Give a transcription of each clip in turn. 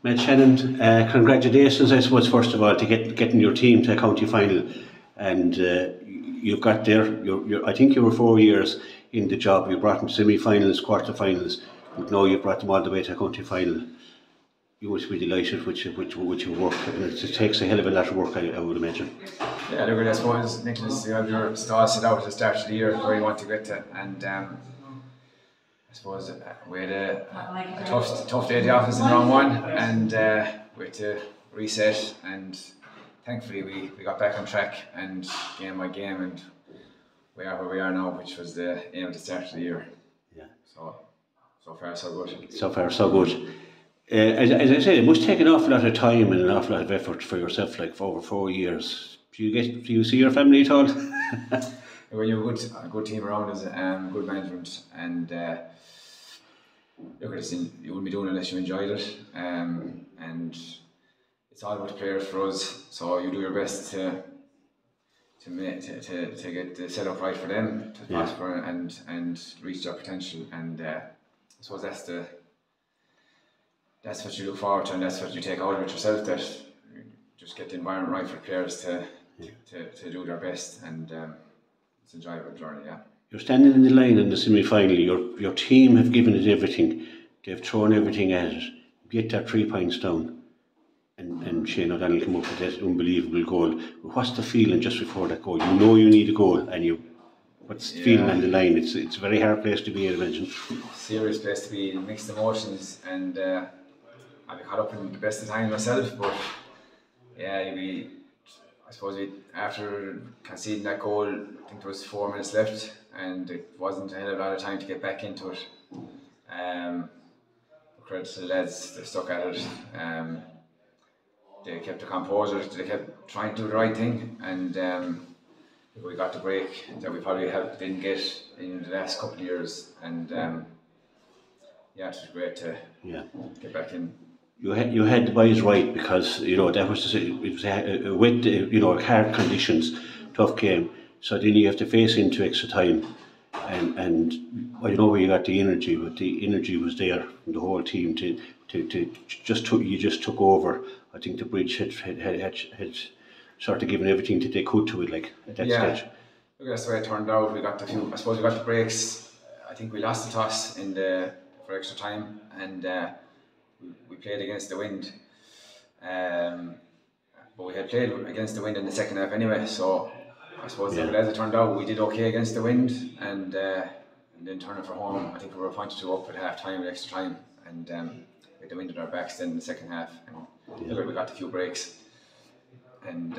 Well, Shannon, congratulations, I suppose, first of all, to getting your team to a county final. And you've got there, I think you were 4 years in the job. You brought them semi-finals, quarter-finals, but now you've brought them all the way to a county final. You must be delighted with your work. I mean, it takes a hell of a lot of work, I would imagine. Yeah, look, I suppose, Nicholas, you have your stars set out at the start of the year where you want to get to, and I suppose we had a tough day at the office in round one, and we had to reset, and thankfully we got back on track and game by game, and we are where we are now, which was the aim at the start of the year. Yeah. So far so good. So far so good. As I said, it must take an awful lot of time and an awful lot of effort for yourself, like for over 4 years. Do you see your family at all? When you have a good team around us, good management, and look, you wouldn't be doing it unless you enjoyed it, and it's all about the players for us. So you do your best to get the setup right for them to prosper and reach their potential, and I suppose that's what you look forward to, and that's what you take out of it yourself. That you just get the environment right for players to do their best, and it's an enjoyable journey. Yeah. You're standing in the line in the semi-final. Your team have given it everything. They've thrown everything at it. Get that 3 points down, and Shane O'Donnell come up with that unbelievable goal. But what's the feeling just before that goal? You know you need a goal, and what's the feeling on the line? It's a very hard place to be, I imagine. Serious place to be, mixed emotions, and I'd be caught up in the best of times myself. But yeah, I suppose after conceding that goal, I think there was 4 minutes left, and it wasn't a hell of a lot of time to get back into it. Credit to the lads, they stuck at it. They kept the composure, they kept trying to do the right thing, and we got the break that we probably didn't get in the last couple of years, and yeah, it was great to get back in. You had the boys right, because that was it was a wet, hard conditions, tough game. So then you have to face into extra time, and I don't know where you got the energy, but the energy was there from the whole team you just took over. I think the Bridge had sort of given everything that they could to it, like at that stage. Look, that's the way it turned out. We got the breaks. I think we lost the toss for extra time, and we played against the wind. But we had played against the wind in the second half anyway, so I suppose as it turned out, we did okay against the wind, and then turning for home, I think we were a point or two up at half time with extra time, and we had the wind at our backs then in the second half, and we got a few breaks, and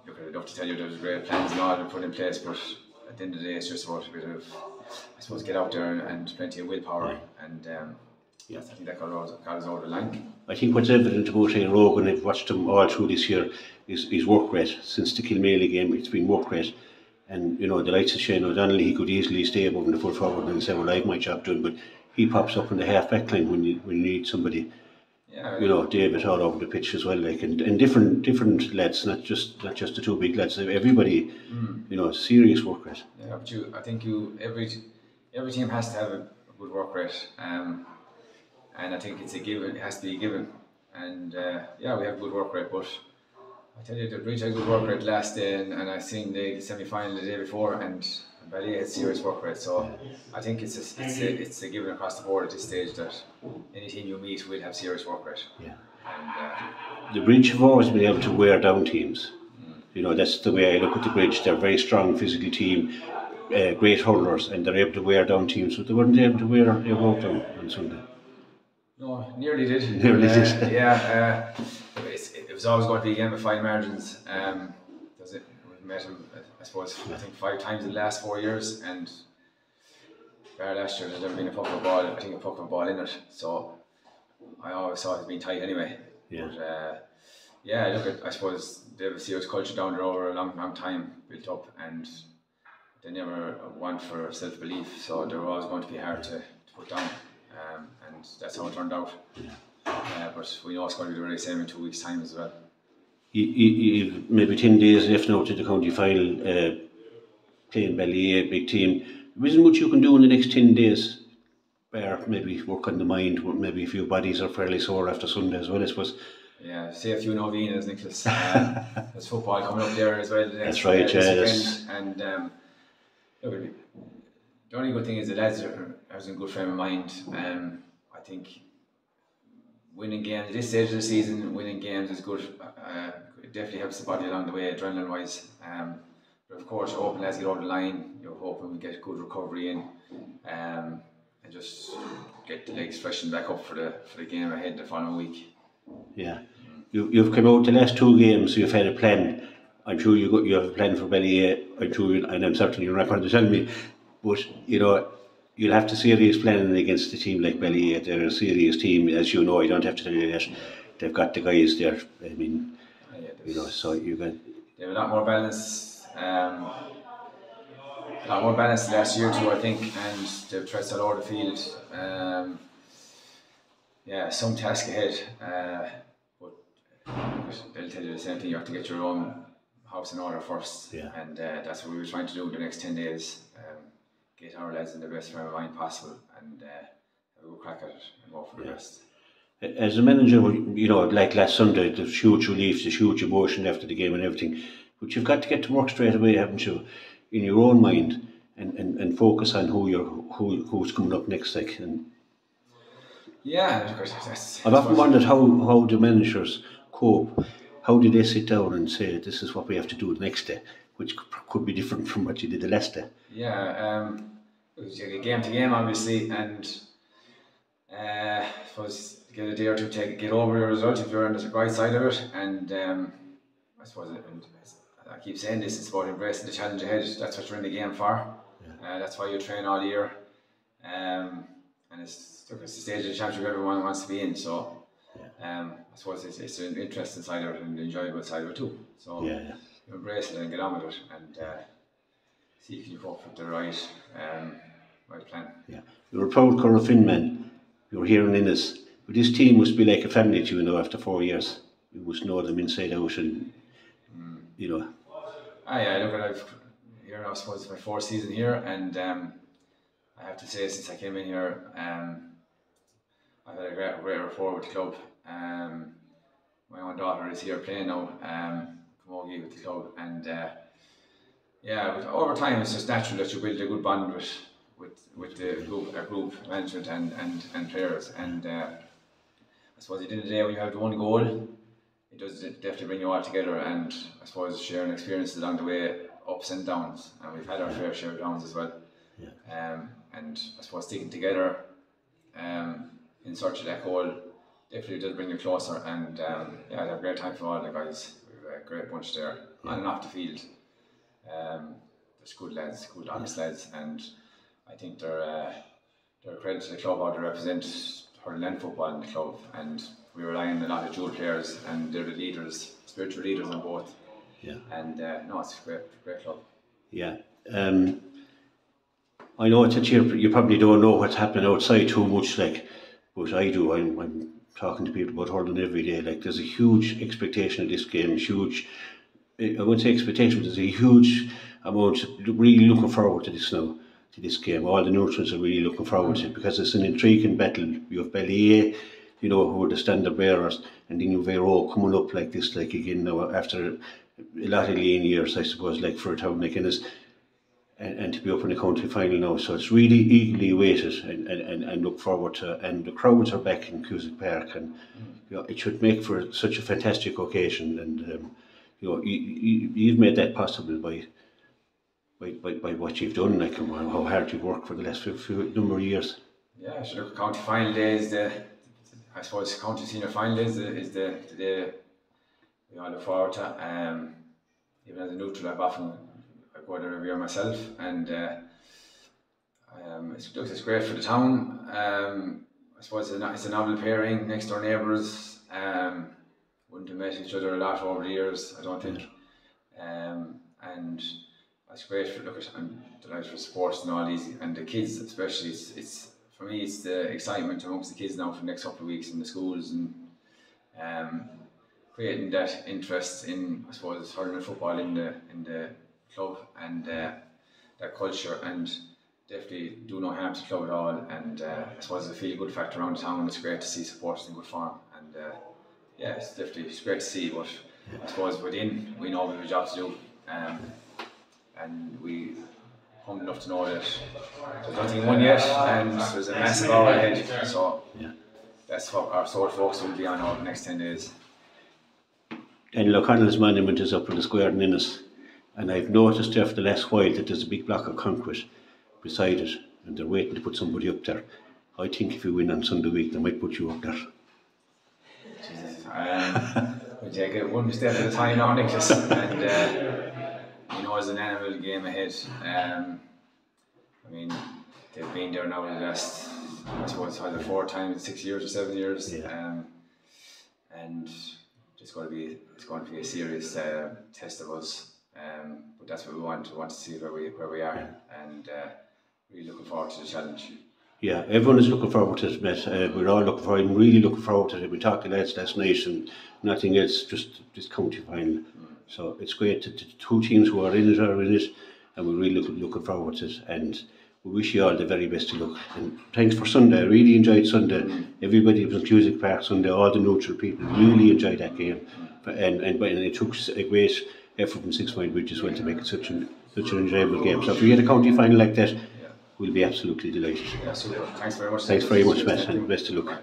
look, I'd love to tell you there was great plans and all to put in place, but at the end of the day, it's just about a bit of, I suppose, get out there and plenty of willpower, and I think that got us over the line. I think what's evident about Eire Og, and I've watched them all through this year, is work rate. Since the Kilmaley game, it's been work rate. And the likes of Shane O'Donnell, he could easily stay above in the full forward and say, well, I have my job done, but he pops up in the half back line when you need somebody. Yeah, David all over the pitch as well, like, and different lads, not just the two big lads. Everybody, serious work rate. Yeah, but I think every team has to have a good work rate, and I think it's a given. It has to be a given, and we have a good work rate. But I tell you, the Bridge had a good work rate last day, and I seen the semi-final the day before, and Ballyea had serious work rate. So I think it's a given across the board at this stage that any team you meet will have serious work rate. Yeah. And the Bridge have always been able to wear down teams. That's the way I look at the Bridge. They're a very strong physical team, great hurlers, and they're able to wear down teams. But they weren't able to wear Eire Og down on Sunday. No, nearly did. Nearly did. It was always going to be a game of fine margins. We've met him, I suppose, I think 5 times in the last 4 years, and last year there's never been a puck of a ball. I think a puck of a ball in it. So I always thought it had been tight anyway. Yeah. But I suppose they have a serious culture down there over a long time built up, and they never want for self-belief. So they're always going to be hard to put down. And that's how it turned out. But we know it's going to be the same in 2 weeks' time as well. You've maybe 10 days left now to the county final, playing Ballyea, big team. There isn't much you can do in the next 10 days. bear maybe work on the mind. Maybe a few bodies are fairly sore after Sunday as well, I suppose. Yeah, say a few novenas, Nicholas. There's football coming up there as well That's right, this weekend. And look, the only good thing is the lads are in good frame of mind. I think winning games at this stage of the season, winning games is good. It definitely helps the body along the way, adrenaline wise. But of course, you're hoping lads get over the line. You're hoping we get good recovery in, and just get the legs freshened back up for the game ahead the following week. Yeah, you've come out the last 2 games. So you've had a plan. I'm sure you have a plan for Belly. I'm sure, and I'm certain you're not going to tell me, but you'll have to serious planning against a team like Belly. They're a serious team, as you know. I don't have to tell you that. They've got the guys there. I mean, so you can. They have a lot more balance. A lot more balance last year too, I think, and they've tried all over the field. Some task ahead, but they'll tell you the same thing. You have to get your own house in order first, and that's what we were trying to do the next 10 days. Get our lads in the best frame of mind possible, and have a good crack at it and hope for the best. As a manager, like last Sunday, there's huge relief, there's huge emotion after the game and everything, but you've got to get to work straight away, haven't you, in your own mind, and focus on who's coming up next, like. And I've often wondered how the managers cope. How do they sit down and say, this is what we have to do the next day, which could be different from what you did the last day? It was like a game to game, obviously, and I suppose get a day or two to get over your result if you're on the right side of it, and I suppose I keep saying this, it's about embracing the challenge ahead. That's what you're in the game for. That's why you train all year, and it's the stage of the championship everyone wants to be in. So I suppose it's an interesting side of it and an enjoyable side of it too. So you embrace it and get on with it, and see if you come up with the right plan. Yeah, you're a proud Curra Finn man. You're here in Innis. But this team must be like a family to you, after 4 years. You must know them inside out, and look, I've here now. I suppose it's my 4th season here, and I have to say, since I came in here, I've had a great rapport with the club. My own daughter is here playing now, Camogie with the club, and but over time it's just natural that you build a good bond with the group management and players, and I suppose at the end of the day, when you have the one goal, it does definitely bring you all together, and I suppose sharing experiences along the way, ups and downs, and we've had our fair share of downs as well. And I suppose sticking together in search of that goal definitely does bring you closer, and I had a great time for all the guys. We have a great bunch there on and off the field. There's good lads, good honest lads, and I think they're a credit to the club how they represent hurling football in the club, and we rely on a lot of dual players, and they're the leaders, spiritual leaders on both. And it's a great club. I know that you probably don't know what's happening outside too much, but I do. I'm talking to people about hurling every day. There's a huge expectation of this game. I wouldn't say expectation, but there's a huge amount. Really looking forward to this now. To this game, all the neutrals are really looking forward to it, because it's an intriguing battle. You have Bellier, who are the standard bearers, and then you have Eire Og coming up like this, again now after a lot of lean years, I suppose, for a town like Innis, and to be up in the county final now. So it's really eagerly awaited and look forward to. And the crowds are back in Cusack Park, and it should make for such a fantastic occasion. And you've made that possible by what you've done, how hard you've worked for the last few number of years. Yeah, sure. County final day is I suppose county senior final day is the day we all look forward to. Even as a neutral, I go there every year myself, and it's great for the town. I suppose it's a novel pairing, next door neighbours. Wouldn't have met each other a lot over the years, I don't think. And it's great I'm delighted for sports and all these, and the kids especially. It's for me, it's the excitement amongst the kids now for the next couple of weeks in the schools, and creating that interest in, I suppose, hurling and football in the club, and that culture, and definitely do no harm to the club at all, and I suppose it's a feel good factor around town. It's great to see supporters in good form, and yeah, it's great to see. But I suppose within, we know we have a job to do, and we humble enough to know that there's nothing won yet, and there's a massive hour ahead. So that's what our sole focus will be on over the next 10 days. And O'Connell's monument is up in the square in Innis, and I've noticed there for the last while that there's a big block of concrete beside it, and they're waiting to put somebody up there. I think if you win on Sunday week, they might put you up there. Jesus, we take it one step at a time now, Nicholas, and you know, there's an animal game ahead. I mean, they've been there now in the last, I suppose, either 4 times, 6 years or 7 years, and it's going to be a serious test of us. But that's what we want to see where we are, and really looking forward to the challenge. Yeah, everyone is looking forward to it, Matt. We're all looking forward. I'm really looking forward to it. We talked to lads last night, and nothing else, just this county final. So it's great that the 2 teams who are in it are in it, and we're really looking forward to it. And we wish you all the very best of luck. And thanks for Sunday. I really enjoyed Sunday. Everybody was in Music Park Sunday. All the neutral people really enjoyed that game, and it took a great effort from 6 Mile Bridge as well to make it such an enjoyable game. So if we get a county final like that, we'll be absolutely delighted. Yeah, super. Thanks very much. Thanks very much, Matt, and best of luck.